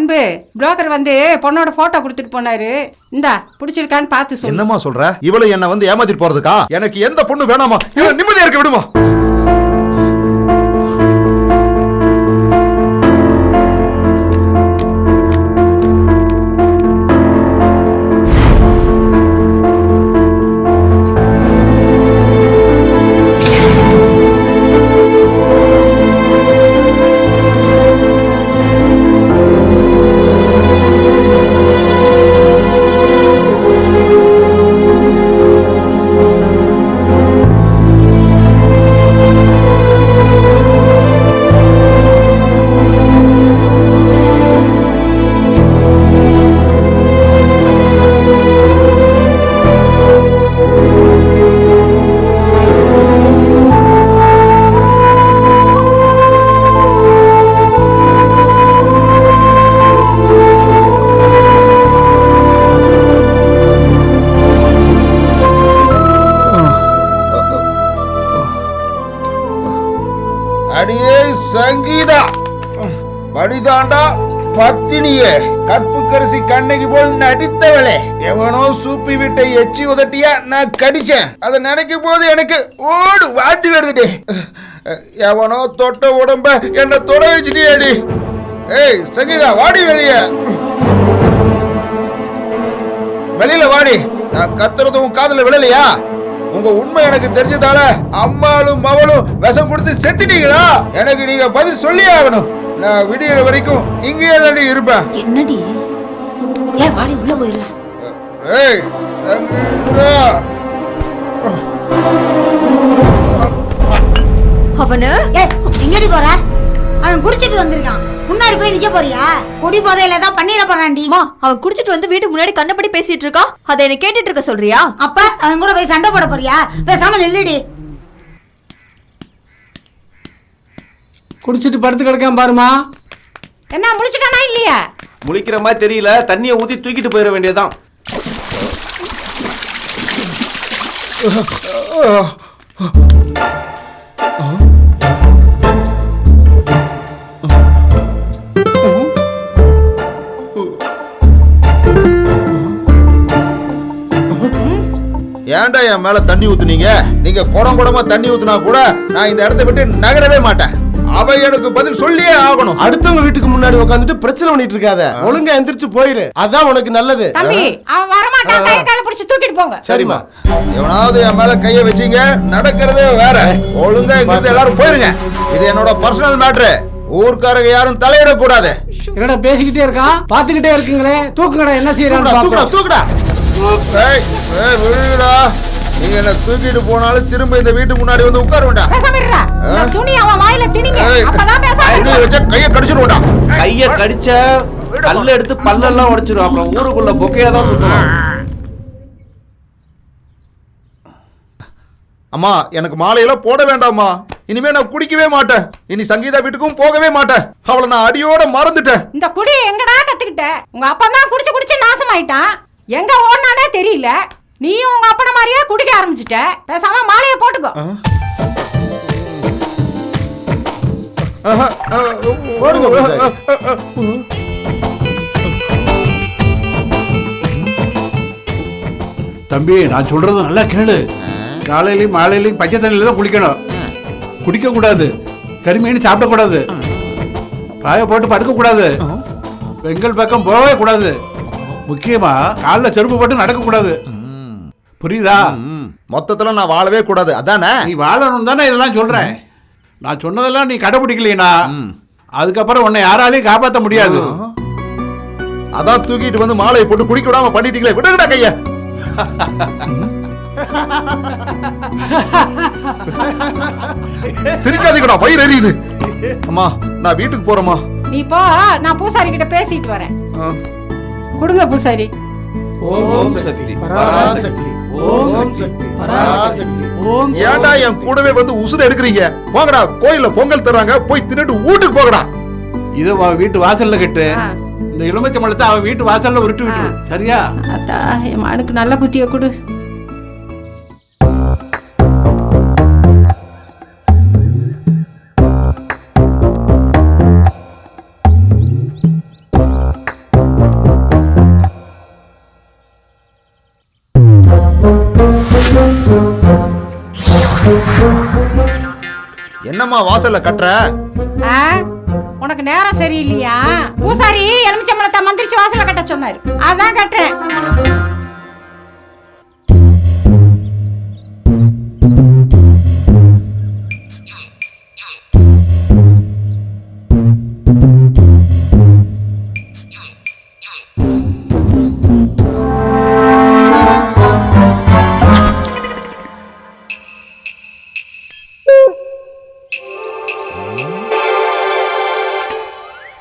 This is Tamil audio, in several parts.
அன்பு புரோக்கர் வந்து பொண்ணோட போட்டோ கொடுத்துட்டு போனாரு. இந்தா பிடிச்சிருக்கான்னு பார்த்து சொல்லு. என்னம்மா சொல்ற? இவளை என்ன வந்து ஏமாத்திட்டு போறதுக்கா? எனக்கு எந்த பொண்ணு வேணாமா, நிம்மதியா இருக்க விடுமா. அடியே சங்கீதா, படிதாண்டா பத்தினியே, கற்பு கரிசி கண்ணகி போல் நடித்தவளே. எவனோ சூப்பி விட்ட எச்சி உதட்டியா நான் கடிச்சேன். அதை நினைக்கும் போது எனக்கு ஓடு வாத்தி வருது. எவனோ தொட்ட உடம்ப என்ன தொட வச்சுட்டியாடி. ஏய் சங்கீதா, வாடி வெளியே, வெளியில வாடி. நான் கத்துறதும் காதுல விழலையா? உங்க உண்மை எனக்கு தெரிஞ்சதால அம்மாளும் மவளும் விஷம் கொடுத்து செத்துட்டீங்களா? எனக்கு நீங்க பதில் சொல்லி ஆகணும். நான் விடியற வரைக்கும் இங்கேயே தாண்டி இருப்பேன். என்னடி? ஏன் வாடி உள்ள போயிடலாம். ஏய் அவனு எங்கடி போற? அவன் குடிச்சிட்டு வந்திருக்கான். முன்னாடி போய் நிக்க போறியா? குடி போதையில தான் பண்ணிர போறான்டி. அவன் குடிச்சிட்டு வந்து வீட்டு முன்னாடி கண்ணப்படி பேசிட்டு இருக்கான். அதை என்ன கேட்டுட்டு இருக்க சொல்றியா? அப்ப அவன் கூட போய் சண்டை போட போறியா? பேசாம நில்லுடி. குடிச்சிட்டு படுத்து கிடக்காம பாருமா. என்ன முடிச்சிட்டானா இல்லையா? முழிக்கிற மாதிரி தெரியல. தண்ணியை ஊத்தி தூக்கிட்டு போயிட வேண்டியதான். ஏன்டா என் மேல தண்ணி ஊத்துனீங்க? நீங்க குடம் குடமா தண்ணி ஊத்துனா கூட நான் இந்த இடத்தை விட்டு நகரவே மாட்டேன். அவ எனக்கு பதில் சொல்லியே ஆகணும். அடுத்தவங்க வீட்டுக்கு முன்னாடி உட்காந்துட்டு பிரச்சனை பண்ணிட்டு இருக்காத. ஒழுங்கா எந்திரிச்சு போயிரு, அதான் உனக்கு நல்லது. தம்பி அவன் வரமாட்டான். கையை கால பிடிச்சு தூக்கிட்டு போங்க. சரிம்மா. எவனாவது என் மேல கைய வச்சீங்க, நடக்கிறதே வேற. ஒழுங்கா இங்க இருந்து எல்லாரும் போயிருங்க. இது என்னோட பர்சனல் மேட்ரு. ஊர்க்காரங்க யாரும் தலையிட கூடாது. என்னடா பேசிக்கிட்டே இருக்கான்? பாத்துக்கிட்டே இருக்கீங்களே, தூக்குங்கடா. என்ன செய்யறான்னு தூக்குடா தூக்குடா. நீங்க என்ன தூக்கிட்டு போனாலும் திரும்ப இந்த வீட்டு முன்னாடி வந்து உட்கார வேண்டாம். பேசாம இருடா. இந்த துணி அவன் வாயில திணிங்க. அப்பதான் பேசாம வச்ச கைய கடிச்சிருவோம்டா. கைய கடிச்ச கல்ல எடுத்து பல்லெல்லாம் உடைச்சிரும். அப்புறம் ஊருக்குள்ள பொக்கையா தான் சுத்தணும். அம்மா, எனக்கு மாலையெல்லாம் போட வேண்டாம்மா. இனிமே நான் குடிக்கவே மாட்டேன். இனி சங்கீதா வீட்டுக்கும் போகவே மாட்டேன். அவளை நான் அடியோட மறந்துட்டேன். இந்த குடி எங்கடா கத்துக்கிட்ட? உங்க அப்பா தான் குடிச்சு குடிச்சு நாசமாயிட்டான். எங்க ஓடுனானே தெரியல. நீயும் உங்க அப்பன மாதிரியே குடிக்க ஆரம்பிச்சிட்ட. பேசாம மாலையை போட்டுக்கோ. தம்பி, நான் சொல்றது நல்லா கேளு. காலையிலையும் மாலையிலையும் பச்சை தண்ணியில தான் குளிக்கணும். குடிக்க கூடாது. கரிமீன் சாப்பிடக்கூடாது. பாய போட்டு படுக்க கூடாது. பெண்கள் பக்கம் போகவே கூடாது. முக்கியமா காலில் செருப்பு போட்டு நடக்க கூடாது. புரியுதா? மொத்தத்துல நான் வாழவே கூடாது, அதானே? நீ வாழணும் தானே இதெல்லாம் சொல்றேன். நான் சொன்னதெல்லாம் நீ கடைபிடிக்கலையா, அதுக்கப்புறம் உன்னை யாராலையும் காப்பாற்ற முடியாது. அதான் தூக்கிட்டு வந்து மாலையை போட்டு குடிக்க விடாம பண்ணிட்டீங்களே, விடுங்கடா கைய. சிரிக்காதீங்கடா, பயிர் எரியுது. அம்மா, நான் வீட்டுக்கு போறேம்மா. நீ போ, நான் பூசாரி கிட்ட பேசிட்டு வரேன். கொடுங்க பூசாரி. ஓம் சக்தி பராசக்தி. ஓம் சக்தி பராசக்தி. ஏன்டா என் கூடவே வந்து உசுர எடுக்கிறீங்க? போங்கடா, கோயில்ல பொங்கல் தர்றாங்க, போய் தின்னுட்டு வீட்டுக்கு போங்கடா. இத வீட்டு வாசல்ல கட்டு. இந்த எலுமிச்சை பழத்தை அவன் வீட்டு வாசல்ல உருட்டு விட்டு. சரியா? அத்தா, என் மகனுக்கு நல்ல புத்திய கொடு. என்னம்மா வாசல்ல கட்டுற? ஆ? உனக்கு நேரம் சரியில்லையா? பூசாரி எலுமிச்சம்பழத்தை மந்திரிச்சு வாசல்ல கட்ட சொன்னாரு, அதான் கட்டுறேன்.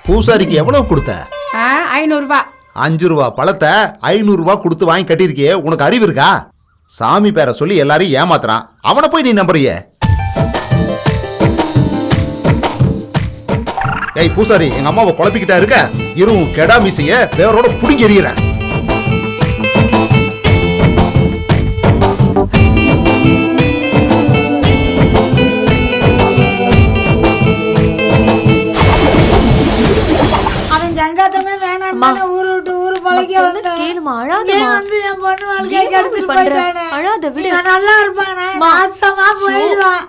பூசாரிக்கு எவ்வளவு கொடுத்த? 500 ரூபாய். 5 ரூபா பழத்தை 500 ரூபாய் கொடுத்து வாங்கி கட்டியிருக்கியே, உனக்கு அறிவு இருக்கா? சாமி பேரை சொல்லி எல்லாரையும் ஏமாத்துறான், அவனை போய் நீ நம்புறிய? ஏய் பூசாரி, எங்க அம்மாவை குழப்பிக்கிட்டா இருக்க, இரும் கெடா மீசைய வேரோட புடிங்கி எறிகிறேன். சங்காத்தமே வேணாம், ஊரு விட்டு ஊரு பழகி கேளுமா, அழாத வந்து என் பொண்ணு வாழ்க்கையை கெடுத்துட்டு போயிட்டானே. அழாத விடு, நல்லா இருப்பானே, மாசமா போயிடுவான்.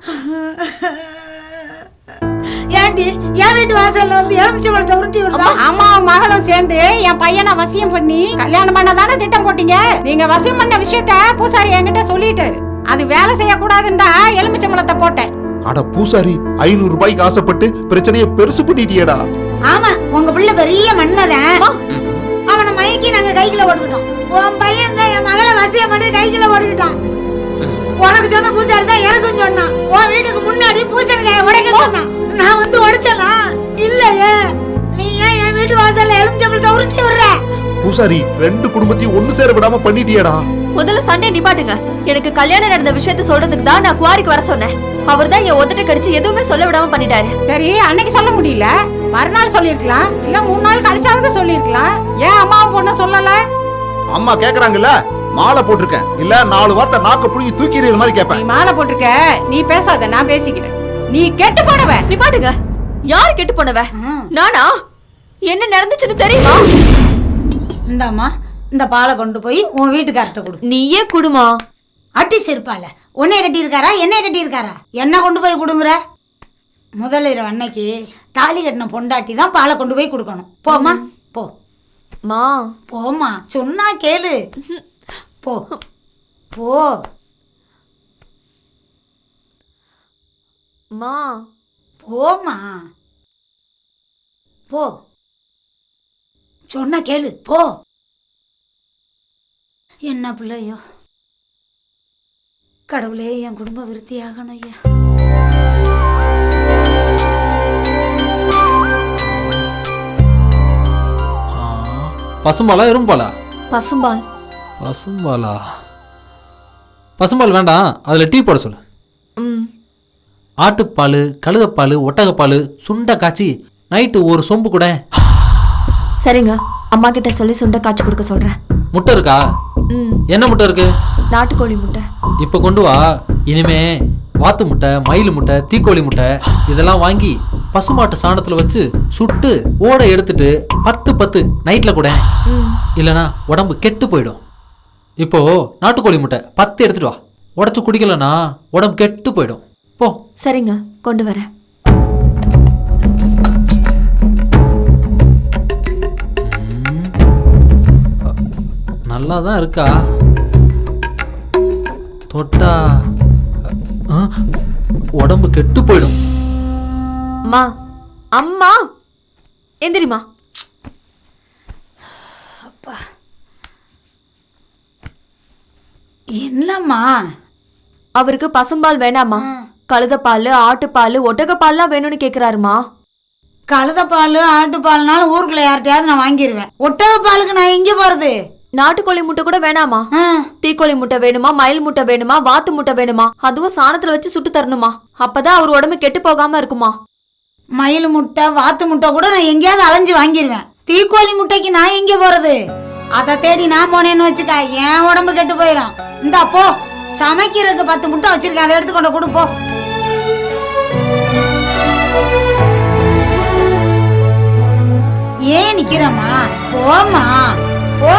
ஏன்டி என் வீட்டு வாசல்ல வந்து எலுமிச்சம்பழத்தை உருட்டி விடுறான்? அம்மாவும் மகளும் சேர்ந்து என் பையனை வசியம் பண்ணி கல்யாணம் பண்ணதானே திட்டம் போட்டீங்க. நீங்க வசியம் பண்ண விஷயத்த பூசாரி என்கிட்ட சொல்லிட்டாரு. அது வேலை செய்யக்கூடாதுன்னு தான் எலுமிச்சம்பழத்தை போட்டேன். அட பூசாரி, 500 ரூபாய்க்கு ஆசைப்பட்டு பிரச்சனையை பெருசு பண்ணிட்டியடா. ஆமா, உங்க பிள்ளை பெரிய மன்னதான். அவனை மயக்கி நாங்க கைக்குள்ள ஓட்டுக்கிட்டோம். உன் பையன் தான் என் மகளை வசியம் பண்ணி கைக்குள்ள ஓட்டுக்கிட்டான். உனக்கு சொன்ன பூசாரி தான் எனக்கும் சொன்னான். உன் வீட்டுக்கு முன்னாடி பூசணிக்காயை உடைக்க சொன்னான். நான் வந்து உடைச்சனா இல்லையே, நீ ஏன் என் வீட்டு வாசல்ல எலுமிச்சம்பழத்தை உருட்டி விடுற? பூசாரி, 2 குடும்பத்தையும் ஒண்ணு சேர விடாம பண்ணிட்டியடா. முதல்ல சண்டை நிப்பாட்டுங்க. எனக்கு கல்யாணம் நடந்த விஷயத்த சொல்றதுக்கு தான் நான் குவாரிக்கு வர சொன்னேன். அவர் தான் என் ஒத்தட்ட கடிச்சு எதுவுமே சொல்ல விடாம பண்ணிட்டாரு. சரி, அன்னைக்கு சொல்ல முடியல, மறுநாள் சொல்லிருக்கலாம், இல்ல 3 நாள் கழிச்சாவது சொல்லிருக்கலாம். ஏன் அம்மாவும் பொண்ண சொல்லல? அம்மா கேக்குறாங்கல்ல, மாலை போட்டிருக்கேன், இல்ல 4 வார்த்தை நாக்க புடிங்கி தூக்கிடுற மாதிரி கேட்பேன். நீ மாலை போட்டிருக்க, நீ பேசாத, நான் பேசிக்கிறேன். நீ கெட்டு போனவ. நிப்பாட்டுங்க. யார் கெட்டு போனவ? நானா? என்ன நடந்துச்சுன்னு தெரியுமா? இந்தம்மா, இந்த பாலை கொண்டு போய் உன் வீட்டுக்கார்ட்ட கொடு. நீயே குடுமா. அட்டி செருப்பால உன்னைய கட்டியிருக்காரா என்னைய கட்டியிருக்காரா? என்ன கொண்டு போய் கொடுங்குற? முதல் இரவு அன்னைக்கு தாலி கட்டின பொண்டாட்டி தான் பாலை கொண்டு போய் கொடுக்கணும். போமா, போ மா. போமா, சொன்னா கேளு. போ போ மா. போமா, போ, சொன்னா கேளு, போ. என்ன பிள்ளையோ, கடவுளே, என் குடும்ப விருத்தியாகணும் ஐயா. பசும்பாலா எறும்பாலா? பசும்பால். பசும்பாலா? பசும்பால் வேண்டாம், அதில் டீ போட சொல்லு. ஆட்டுப்பால், கழுதப்பால், ஒட்டகப்பால் சுண்டை காய்ச்சி நைட்டு ஒரு சொம்பு கூட. சரிங்க, அம்மா கிட்ட சொல்லி சுண்டை காய்ச்சி கொடுக்க சொல்றேன். முட்டை இருக்கா? என்ன முட்டை இருக்கு? நாட்டுக்கோழி முட்டை. இப்போ கொண்டு வா. இனிமே வாத்து முட்டை, மயில் முட்டை, தீக்கோழி முட்டை இதெல்லாம் வாங்கி பசுமாட்டு சாணத்துல வச்சு சுட்டு ஓடை எடுத்துட்டு 10 நைட்ல கூட, இல்லனா உடம்பு கெட்டு போயிடும். இப்போ நாட்டுக்கோழி முட்டை 10 எடுத்துட்டு வா. உடச்சு குடிக்கலனா உடம்பு கெட்டு போயிடும். போ. சரிங்க, கொண்டு வரேன். நல்லா தான் இருக்கா? தொட்டா உடம்பு கெட்டு போயிடும். அம்மா, அம்மா எந்திரிமா. அப்பா, என்னம்மா? அவருக்கு பசும்பால் வேணாமா, கழுதப்பால், ஆட்டுப்பால், ஒட்டகப்பால்லாம் வேணும்னு கேக்குறாருமா. கழுதப்பால், ஆட்டுப்பால்னாலும் ஊருக்குள்ள யார்கிட்டயாவது நான் வாங்கிடுவேன். ஒட்டகப்பாலுக்கு நான் எங்க போறது? நாட்டுக்கோழி முட்டை கூட வேணாமா. தீக்கோழி முட்டை வேணுமா, மயில் முட்டை வேணுமா, வாத்து முட்டை வேணுமா, அதுவும் சாணத்துல வச்சு சுட்டு தரணுமா. அப்பதான் அவர் உடம்பு கெட்டு போகாம இருக்குமா. மயில் முட்டை, வாத்து முட்டை கூட நான் எங்கேயாவது அலைஞ்சு வாங்கிடுவேன். தீக்கோழி முட்டைக்கு நான் எங்க போறது? அதை தேடி நான் போனேன்னு வச்சுக்க, என் உடம்பு கெட்டு போயிடும். இந்தா போ, சமைக்கிறதுக்கு 10 முட்டை வச்சிருக்கேன், அதை எடுத்து கொண்டு கொடுப்போ. ஏன் நிக்கிறமா? போமா, போ.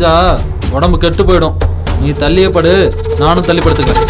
செஞ்சா உடம்பு கெட்டு போயிடும். நீ தள்ளியே படு, நானும் தள்ளி படுத்துக்கிறேன்.